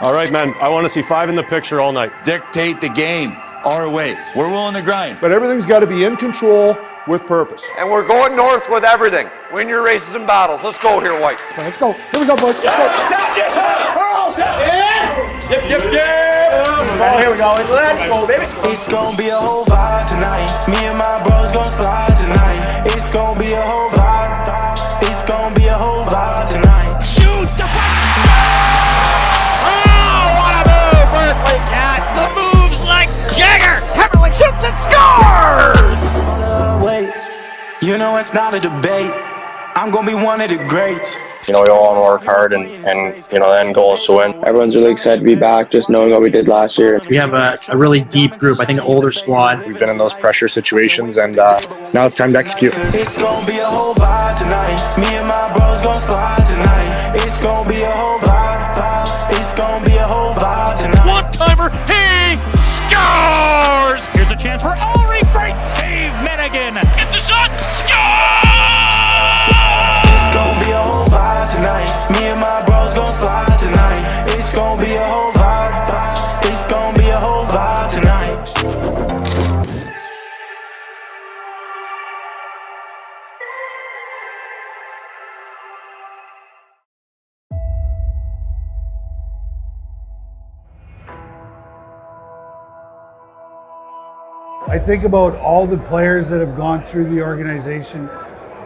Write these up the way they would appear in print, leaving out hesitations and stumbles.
All right, man, I want to see 5 in the picture all night. Dictate the game our way. We're willing to grind. But everything's got to be in control with purpose. And we're going north with everything. Win your races and battles. Let's go here, White. Okay, let's go. Here we go, boys. Let's go. Skip. Oh, here we go. Let's go, baby. It's gonna be a whole vibe tonight. Me and my bros gonna slide tonight. It's gonna be a whole vibe. It's gonna be a whole vibe tonight. Shoots the the moves like Jagger! Hemmerling shoots and scores! Wait, you know it's not a debate. I'm gonna be one of the greats. You know, we all want to work hard and you know, the end goal is to win. Everyone's really excited to be back, just knowing what we did last year. We have a really deep group, I think an older squad. We've been in those pressure situations and now it's time to execute. It's gonna be a whole vibe tonight. Me and my bros gonna slide tonight. It's gonna be a whole vibe. It's gonna be a whole vibe tonight. One-timer, he scores! Here's a chance for Ulrich. Great save, Mennigan. Gets the shot, scores! It's gonna be a whole vibe tonight. Me and my bros gonna slide tonight. It's gonna be a whole vibe. It's gonna be a whole vibe tonight. I think about all the players that have gone through the organization,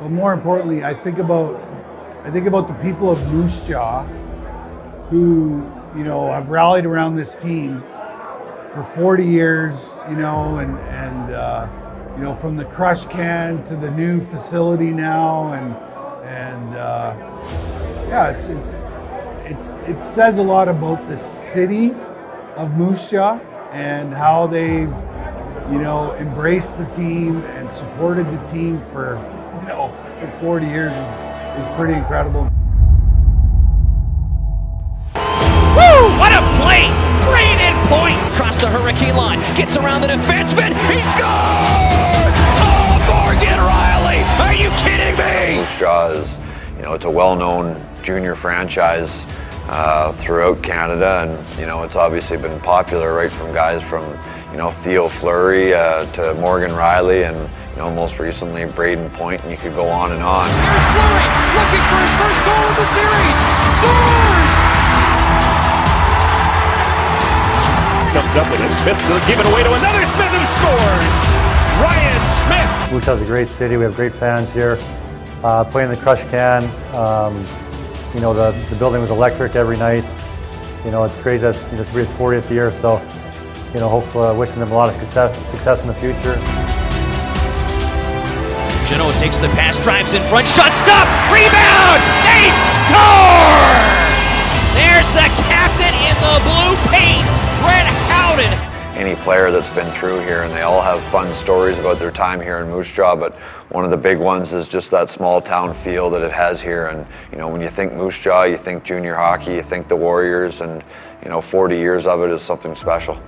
but more importantly, I think about the people of Moose Jaw who, you know, have rallied around this team for 40 years, you know, and you know, from the crush can to the new facility now, and yeah, it says a lot about the city of Moose Jaw and how they've, you know, embraced the team and supported the team for, you know, for 40 years is pretty incredible. Woo! What a play! Great in point! Across the hurricane line, gets around the defenseman, he scores! Oh, Morgan Riley! Are you kidding me? Moose Jaw is, you know, it's a well-known junior franchise throughout Canada, and, you know, it's obviously been popular right from guys from, you know, Theo Fleury to Morgan Riley, and, you know, most recently Braden Point, and you could go on and on. Here's Fleury, looking for his first goal of the series. Scores! Comes up with it. Smith will give it away to another Smith who scores. Ryan Smith. Moose Jaw is a great city. We have great fans here. Playing the crush can. You know, the building was electric every night. You know, it's crazy. That's, you know, it's its 40th year, so, you know, hopefully wishing them a lot of success in the future. Genoa takes the pass, drives in front, shot stop, rebound, they score! there's the captain in the blue paint, Brett Howden. Any player that's been through here, and they all have fun stories about their time here in Moose Jaw, but one of the big ones is just that small town feel that it has here. And when you think Moose Jaw, you think junior hockey, you think the Warriors, and 40 years of it is something special.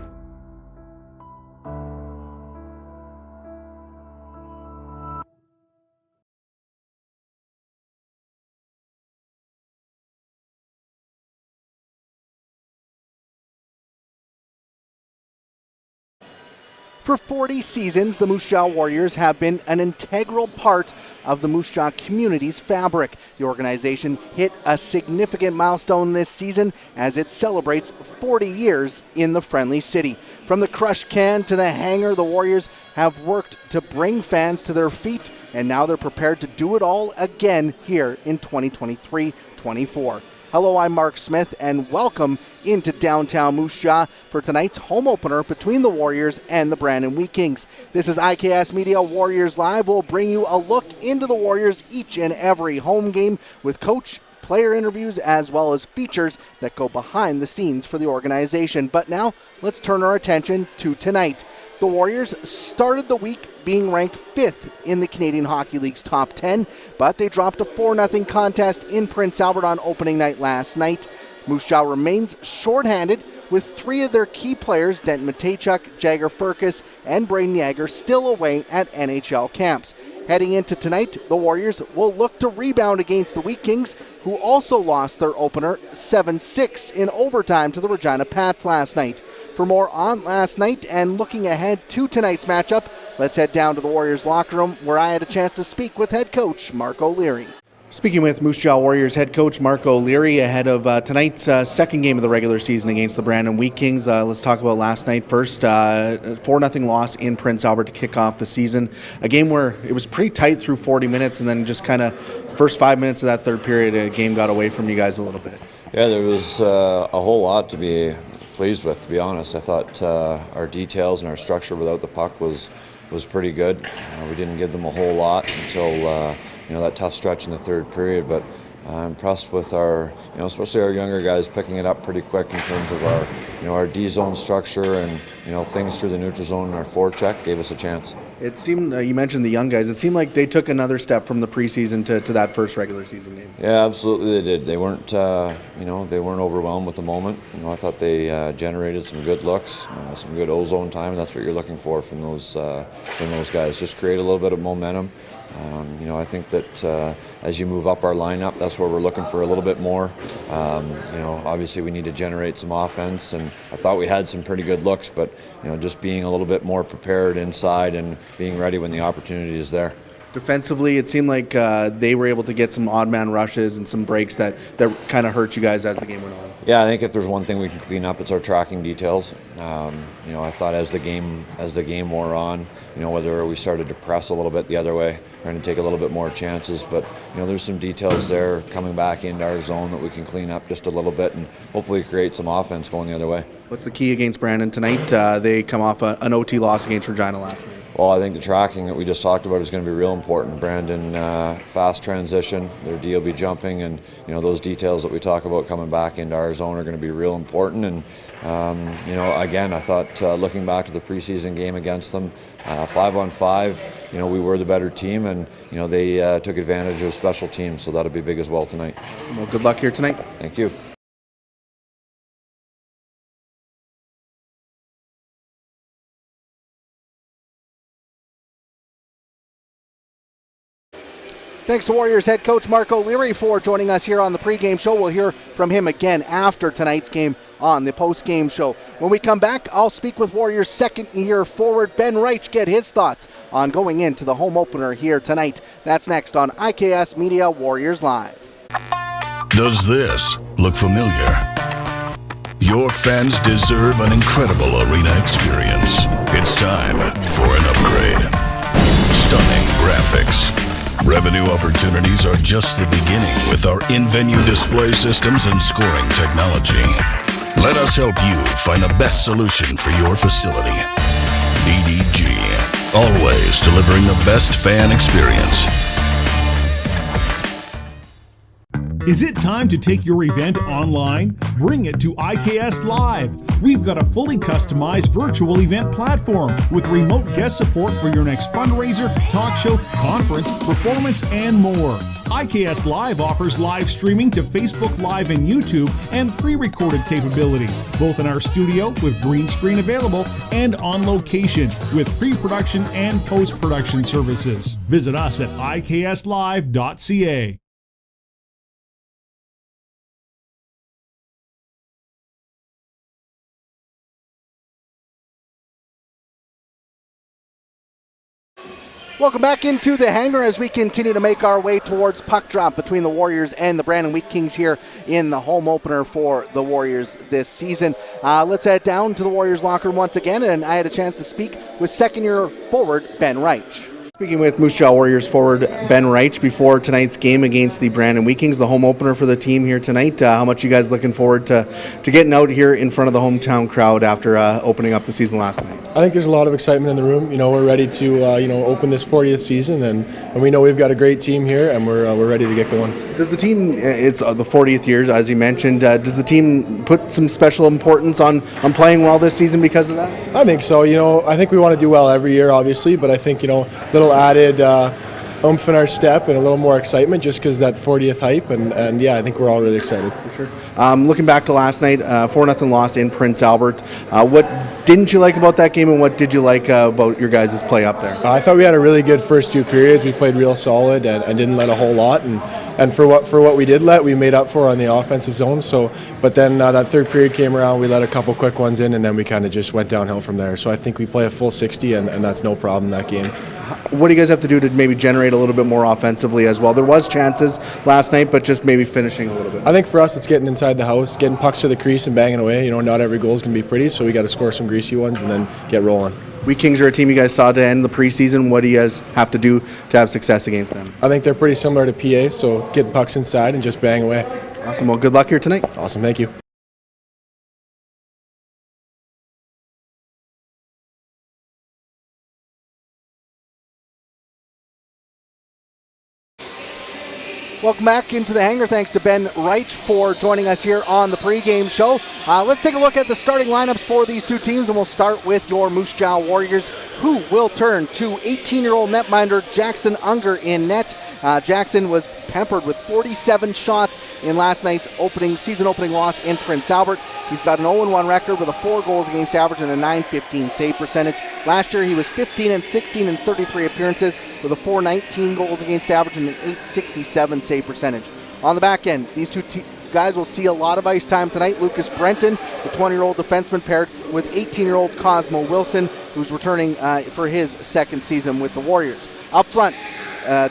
For 40 seasons, the Moose Jaw Warriors have been an integral part of the Moose Jaw community's fabric. The organization hit a significant milestone this season as it celebrates 40 years in the friendly city. From the crush can to the hangar, the Warriors have worked to bring fans to their feet, and now they're prepared to do it all again here in 2023-24. Hello, I'm Marc Smith, and welcome into downtown Moose Jaw for tonight's home opener between the Warriors and the Brandon Wheat Kings. This is IKS Media Warriors Live. We'll bring you a look into the Warriors each and every home game with coach, player interviews, as well as features that go behind the scenes for the organization. But now, let's turn our attention to tonight. The Warriors started the week being ranked 5th in the Canadian Hockey League's top 10, but they dropped a 4-0 contest in Prince Albert on opening night last night. Moose Jaw remains shorthanded with 3 of their key players, Denton Matejchuk, Jagger Furcus, and Braden Yager, still away at NHL camps. Heading into tonight, the Warriors will look to rebound against the Wheat Kings, who also lost their opener 7-6 in overtime to the Regina Pats last night. For more on last night and looking ahead to tonight's matchup, let's head down to the Warriors locker room where I had a chance to speak with head coach Marc O'Leary. Speaking with Moose Jaw Warriors head coach Marc O'Leary ahead of tonight's second game of the regular season against the Brandon Wheat Kings. Let's talk about last night first. 4-0 loss in Prince Albert to kick off the season. A game where it was pretty tight through 40 minutes, and then just kind of first 5 minutes of that third period, a game got away from you guys a little bit. Yeah, there was a whole lot to be pleased with, to be honest. I thought our details and our structure without the puck was pretty good. We didn't give them a whole lot until that tough stretch in the third period, but I'm impressed with our, especially our younger guys picking it up pretty quick in terms of our, our D-zone structure and, things through the neutral zone and our forecheck gave us a chance. It seemed, you mentioned the young guys, it seemed like they took another step from the preseason to that first regular season game. Yeah, absolutely they did. They weren't, they weren't overwhelmed with the moment. I thought they generated some good looks, some good ozone time, and that's what you're looking for from those guys. Just create a little bit of momentum. I think that as you move up our lineup, that's where we're looking for a little bit more. Obviously we need to generate some offense, and I thought we had some pretty good looks, but just being a little bit more prepared inside and being ready when the opportunity is there. Defensively, it seemed like they were able to get some odd man rushes and some breaks that kind of hurt you guys as the game went on. Yeah, I think if there's one thing we can clean up, it's our tracking details. I thought as the game wore on, whether we started to press a little bit the other way, trying to take a little bit more chances, but there's some details there coming back into our zone that we can clean up just a little bit and hopefully create some offense going the other way. What's the key against Brandon tonight? They come off an OT loss against Regina last night. Well, I think the tracking that we just talked about is going to be real important. Brandon, fast transition, their D will be jumping, and those details that we talk about coming back into our zone are going to be real important. And again, I thought looking back to the preseason game against them, 5-on-5, we were the better team, and they took advantage of special teams, so that'll be big as well tonight. Well, good luck here tonight. Thank you. Thanks to Warriors head coach Marc O'Leary for joining us here on the pregame show. We'll hear from him again after tonight's game on the postgame show. When we come back, I'll speak with Warriors second-year forward Ben Reich, get his thoughts on going into the home opener here tonight. That's next on IKS Media Warriors Live. Does this look familiar? Your fans deserve an incredible arena experience. It's time for an upgrade. Stunning graphics. Revenue opportunities are just the beginning with our in-venue display systems and scoring technology. Let us help you find the best solution for your facility. EDG, always delivering the best fan experience. Is it time to take your event online? Bring it to IKS Live. We've got a fully customized virtual event platform with remote guest support for your next fundraiser, talk show, conference, performance, and more. IKS Live offers live streaming to Facebook Live and YouTube and pre-recorded capabilities, both in our studio with green screen available and on location with pre-production and post-production services. Visit us at ikslive.ca. Welcome back into the hangar as we continue to make our way towards puck drop between the Warriors and the Brandon Wheat Kings here in the home opener for the Warriors this season. Let's head down to the Warriors locker room once again, and I had a chance to speak with second-year forward Ben Reich. Speaking with Moose Jaw Warriors forward Ben Reich before tonight's game against the Brandon Wheat Kings, the home opener for the team here tonight. How much you guys looking forward to getting out here in front of the hometown crowd after opening up the season last night? I think there's a lot of excitement in the room. We're ready to open this 40th season, and we know we've got a great team here, and we're ready to get going. Does the team? It's the 40th year, as you mentioned. Does the team put some special importance on playing well this season because of that? I think so. I think we want to do well every year, obviously, but I think little added oomph in our step and a little more excitement just because that 40th hype, and yeah, I think we're all really excited. For sure. Looking back to last night, 4-0 loss in Prince Albert. What didn't you like about that game, and what did you like about your guys' play up there? I thought we had a really good first two periods. We played real solid and didn't let a whole lot, and for what we did let, we made up for on the offensive zone. So, but then that third period came around, we let a couple quick ones in, and then we kind of just went downhill from there. So I think we play a full 60, and that's no problem in that game. What do you guys have to do to maybe generate a little bit more offensively as well? There was chances last night, but just maybe finishing a little bit. I think for us, it's getting inside the house, getting pucks to the crease and banging away. Not every goal is going to be pretty, so we got to score some greasy ones and then get rolling. Wheat Kings are a team you guys saw to end the preseason. What do you guys have to do to have success against them? I think they're pretty similar to PA, so getting pucks inside and just bang away. Awesome. Well, good luck here tonight. Awesome. Thank you. Welcome back into the hangar. Thanks to Ben Reich for joining us here on the pregame show. Let's take a look at the starting lineups for these two teams, and we'll start with your Moose Jaw Warriors, who will turn to 18-year-old netminder Jackson Unger in net. Jackson was pampered with 47 shots in last night's season opening loss in Prince Albert. He's got an 0-1 record with a 4 goals against average and a .915 save percentage. Last year he was 15-16 in 33 appearances with a 419 goals against average and an .867 save percentage. On the back end, these two guys will see a lot of ice time tonight. Lucas Brenton, the 20-year-old defenseman, paired with 18-year-old Cosmo Wilson, who's returning for his second season with the Warriors. Up front,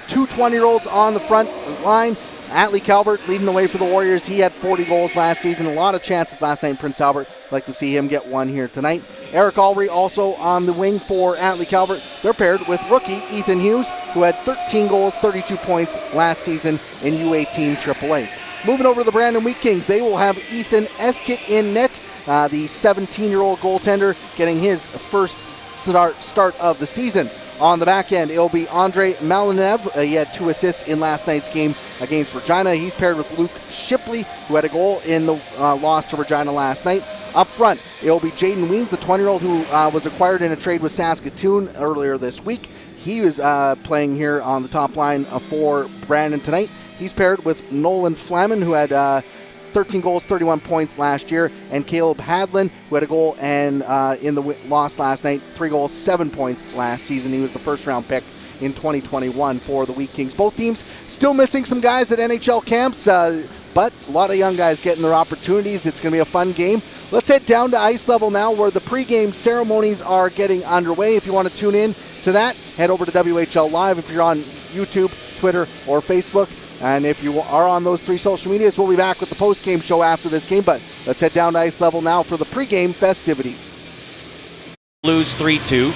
two 20-year-olds on the front line. Atlee Calvert leading the way for the Warriors. He had 40 goals last season. A lot of chances last night in Prince Albert. I'd like to see him get one here tonight. Eric Alry also on the wing for Atlee Calvert. They're paired with rookie Ethan Hughes, who had 13 goals, 32 points last season in U18 AAA. Moving over to the Brandon Wheat Kings, they will have Ethan Eskett in net, the 17-year-old goaltender getting his first start of the season. On the back end, it'll be Andre Malinev. He had 2 assists in last night's game against Regina. He's paired with Luke Shipley, who had a goal in the loss to Regina last night. Up front, it'll be Jaden Weems, the 20-year-old who was acquired in a trade with Saskatoon earlier this week. He is playing here on the top line for Brandon tonight. He's paired with Nolan Flaman, who had 13 goals, 31 points last year, and Caleb Hadlin, who had a goal and in the loss last night, 3 goals, 7 points last season. He was the first-round pick in 2021 for the Wheat Kings. Both teams still missing some guys at NHL camps, but a lot of young guys getting their opportunities. It's going to be a fun game. Let's head down to ice level now, where the pregame ceremonies are getting underway. If you want to tune in to that, head over to WHL Live if you're on YouTube, Twitter, or Facebook. And if you are on those 3 social medias, we'll be back with the post-game show after this game. But let's head down to ice level now for the pregame festivities. Lose 3-2.